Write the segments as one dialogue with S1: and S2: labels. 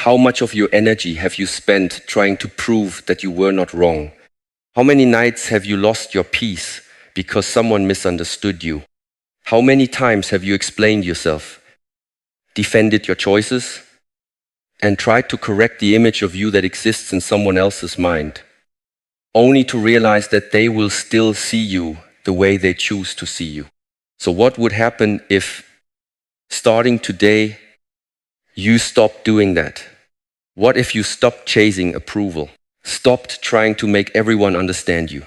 S1: How much of your energy have you spent trying to prove that you were not wrong? How many nights have you lost your peace because someone misunderstood you? How many times have you explained yourself, defended your choices, and tried to correct the image of you that exists in someone else's mind, only to realize that they will still see you the way they choose to see you? So what would happen if, starting today, you stopped doing that? What if you stopped chasing approval, stopped trying to make everyone understand you?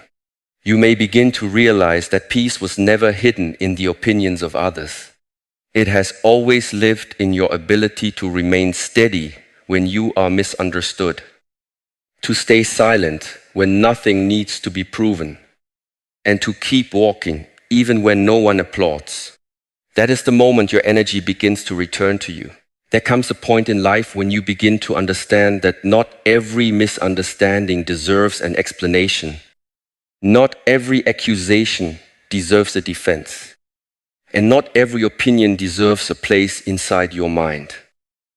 S1: You may begin to realize that peace was never hidden in the opinions of others. It has always lived in your ability to remain steady when you are misunderstood, to stay silent when nothing needs to be proven, and to keep walking even when no one applauds. That is the moment your energy begins to return to you. There comes a point in life when you begin to understand that not every misunderstanding deserves an explanation. Not every accusation deserves a defense. And not every opinion deserves a place inside your mind.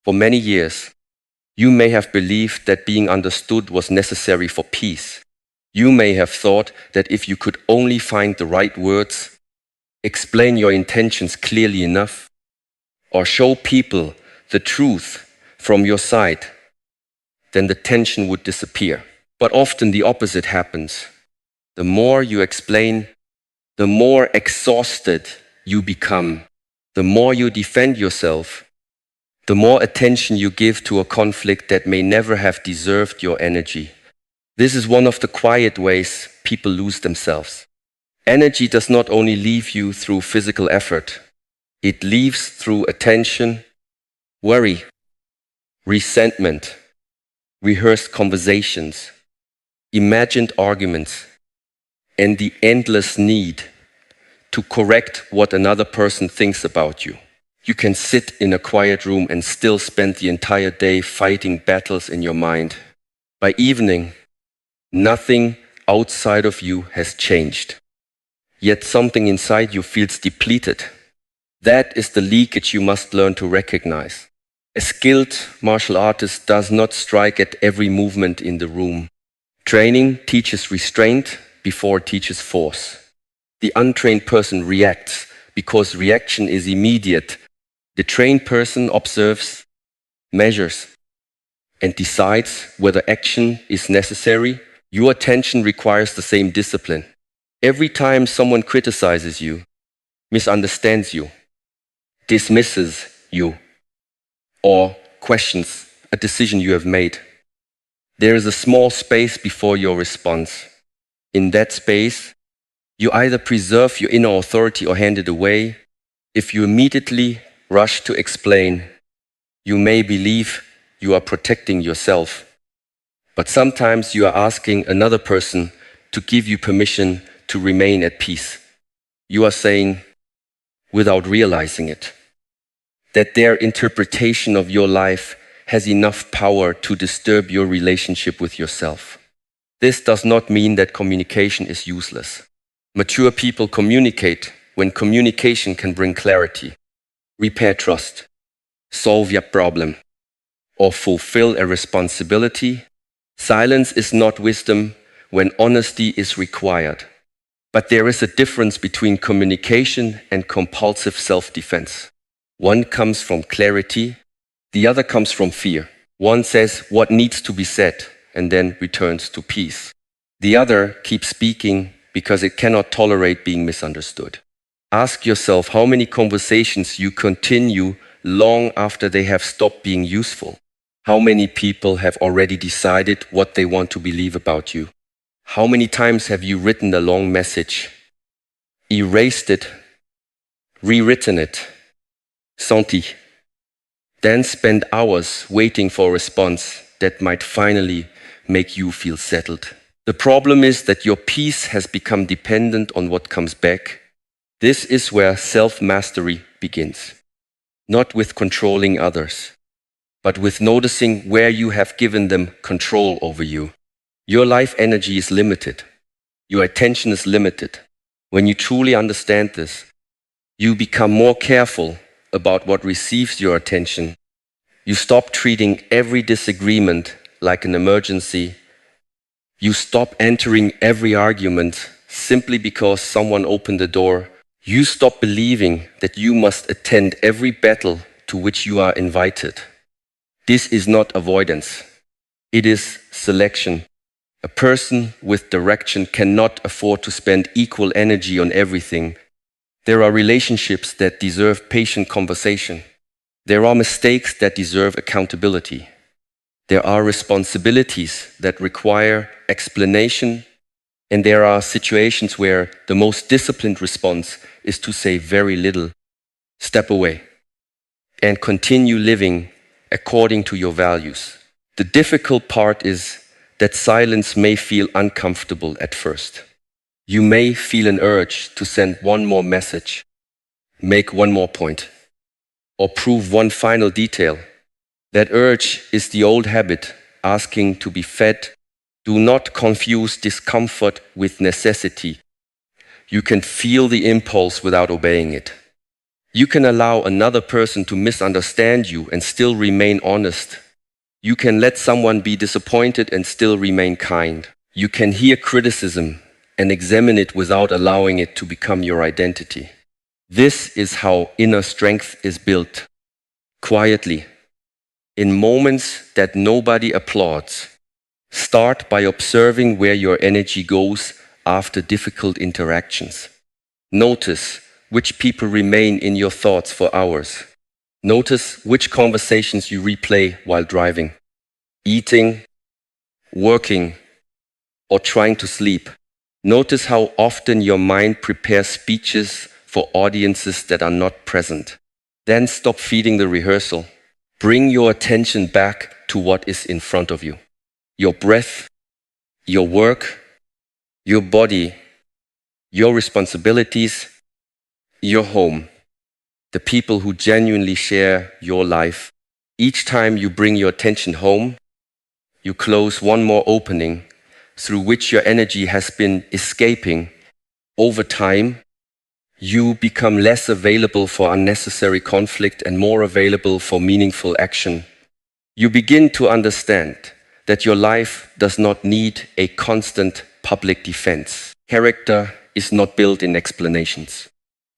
S1: For many years, you may have believed that being understood was necessary for peace. You may have thought that if you could only find the right words, explain your intentions clearly enough, or show people the truth from your side, then the tension would disappear. But often the opposite happens. The more you explain, the more exhausted you become. The more you defend yourself, the more attention you give to a conflict that may never have deserved your energy. This is one of the quiet ways people lose themselves. Energy does not only leave you through physical effort, it leaves through attention, worry, resentment, rehearsed conversations, imagined arguments, and the endless need to correct what another person thinks about you. You can sit in a quiet room and still spend the entire day fighting battles in your mind. By evening, nothing outside of you has changed. Yet something inside you feels depleted. That is the leakage you must learn to recognize. A skilled martial artist does not strike at every movement in the room. Training teaches restraint before it teaches force. The untrained person reacts because reaction is immediate. The trained person observes, measures, and decides whether action is necessary. Your attention requires the same discipline. Every time someone criticizes you, misunderstands you, dismisses you, or questions a decision you have made, there is a small space before your response. In that space, you either preserve your inner authority or hand it away. If you immediately rush to explain, you may believe you are protecting yourself. But sometimes you are asking another person to give you permission to remain at peace. You are saying, without realizing it, that their interpretation of your life has enough power to disturb your relationship with yourself. This does not mean that communication is useless. Mature people communicate when communication can bring clarity, repair trust, solve your problem, or fulfill a responsibility. Silence is not wisdom when honesty is required. But there is a difference between communication and compulsive self-defense. One comes from clarity, the other comes from fear. One says what needs to be said and then returns to peace. The other keeps speaking because it cannot tolerate being misunderstood. Ask yourself how many conversations you continue long after they have stopped being useful. How many people have already decided what they want to believe about you? How many times have you written a long message, erased it, rewritten it, senti, then spend hours waiting for a response that might finally make you feel settled? The problem is that your peace has become dependent on what comes back. This is where self-mastery begins. Not with controlling others, but with noticing where you have given them control over you. Your life energy is limited. Your attention is limited. When you truly understand this, you become more careful about what receives your attention You stop treating every disagreement like an emergency. You stop entering every argument simply because someone opened the door. You stop believing that you must attend every battle to which you are invited. This is not avoidance. It is selection. A person with direction cannot afford to spend equal energy on everything. There are relationships that deserve patient conversation. There are mistakes that deserve accountability. There are responsibilities that require explanation, and there are situations where the most disciplined response is to say very little, step away, and continue living according to your values. The difficult part is that silence may feel uncomfortable at first. You may feel an urge to send one more message, make one more point, or prove one final detail. That urge is the old habit asking to be fed. Do not confuse discomfort with necessity. You can feel the impulse without obeying it. You can allow another person to misunderstand you and still remain honest. You can let someone be disappointed and still remain kind. You can hear criticism and examine it without allowing it to become your identity. This is how inner strength is built, quietly, in moments that nobody applauds. Start by observing where your energy goes after difficult interactions. Notice which people remain in your thoughts for hours. Notice which conversations you replay while driving, eating, working, or trying to sleep. Notice how often your mind prepares speeches for audiences that are not present. Then stop feeding the rehearsal. Bring your attention back to what is in front of you. Your breath, your work, your body, your responsibilities, your home, the people who genuinely share your life. Each time you bring your attention home, you close one more opening through which your energy has been escaping. Over time, you become less available for unnecessary conflict and more available for meaningful action. You begin to understand that your life does not need a constant public defense. Character is not built in explanations.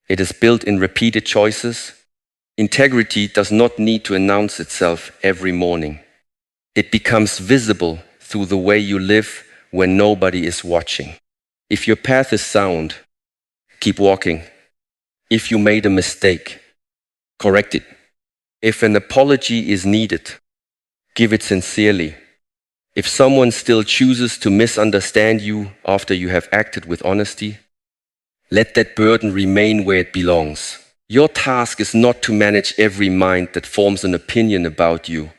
S1: It is built in repeated choices. Integrity does not need to announce itself every morning. It becomes visible through the way you live when nobody is watching. If your path is sound, keep walking. If you made a mistake, correct it. If an apology is needed, give it sincerely. If someone still chooses to misunderstand you after you have acted with honesty, let that burden remain where it belongs. Your task is not to manage every mind that forms an opinion about you.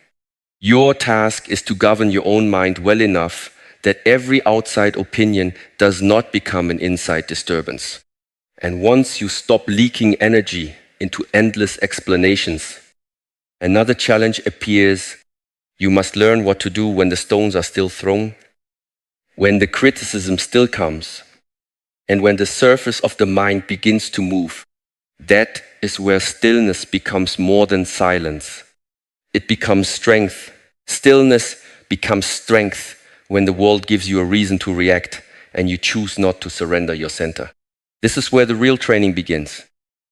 S1: Your task is to govern your own mind well enough that every outside opinion does not become an inside disturbance. And once you stop leaking energy into endless explanations, another challenge appears. You must learn what to do when the stones are still thrown, when the criticism still comes, and when the surface of the mind begins to move. That is where stillness becomes more than silence. It becomes strength. Stillness becomes strength when the world gives you a reason to react and you choose not to surrender your center. This is where the real training begins.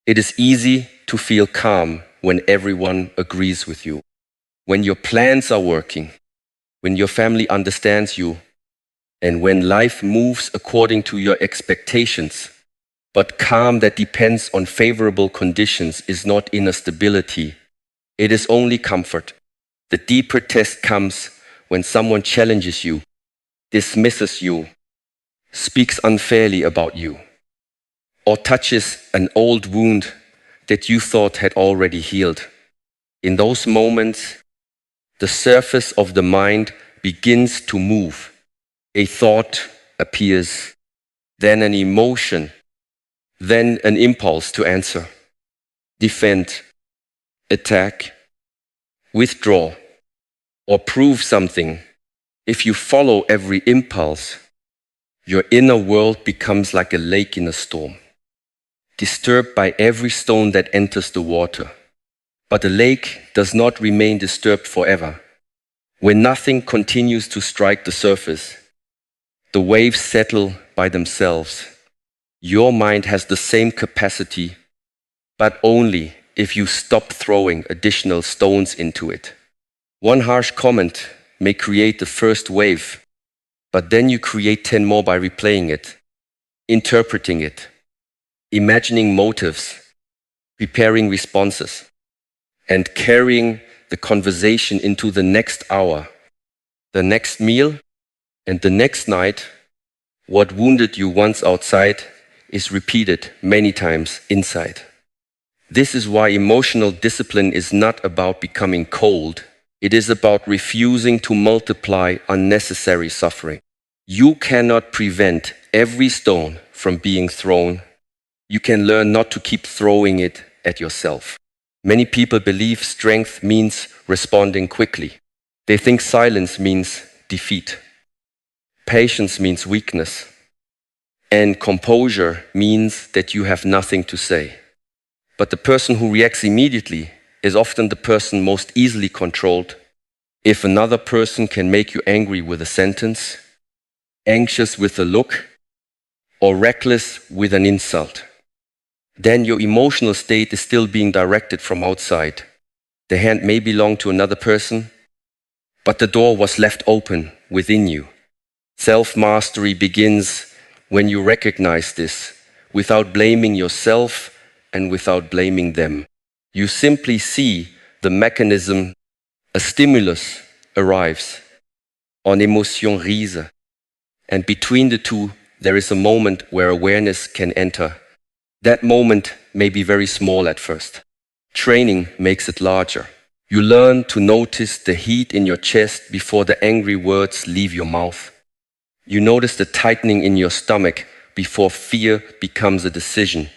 S1: It is easy to feel calm when everyone agrees with you. When your plans are working, when your family understands you, and when life moves according to your expectations. But calm that depends on favorable conditions is not inner stability. It is only comfort. The deeper test comes when someone challenges you, dismisses you, speaks unfairly about you, or touches an old wound that you thought had already healed. In those moments, the surface of the mind begins to move. A thought appears, then an emotion, then an impulse to answer, defend, attack, withdraw, or prove something. If you follow every impulse, your inner world becomes like a lake in a storm, disturbed by every stone that enters the water. But the lake does not remain disturbed forever. When nothing continues to strike the surface, the waves settle by themselves. Your mind has the same capacity, but only if you stop throwing additional stones into it. One harsh comment may create the first wave, but then you create 10 more by replaying it, interpreting it, imagining motives, preparing responses, and carrying the conversation into the next hour, the next meal, and the next night. What wounded you once outside is repeated many times inside. This is why emotional discipline is not about becoming cold. It is about refusing to multiply unnecessary suffering. You cannot prevent every stone from being thrown. You can learn not to keep throwing it at yourself. Many people believe strength means responding quickly. They think silence means defeat. Patience means weakness. And composure means that you have nothing to say. But the person who reacts immediately is often the person most easily controlled. If another person can make you angry with a sentence, anxious with a look, or reckless with an insult, then your emotional state is still being directed from outside. The hand may belong to another person, but the door was left open within you. Self-mastery begins when you recognize this, without blaming yourself and without blaming them. You simply see the mechanism. A stimulus arrives, en émotion rise, and between the two, there is a moment where awareness can enter. That moment may be very small at first. Training makes it larger. You learn to notice the heat in your chest before the angry words leave your mouth. You notice the tightening in your stomach before fear becomes a decision.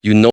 S1: You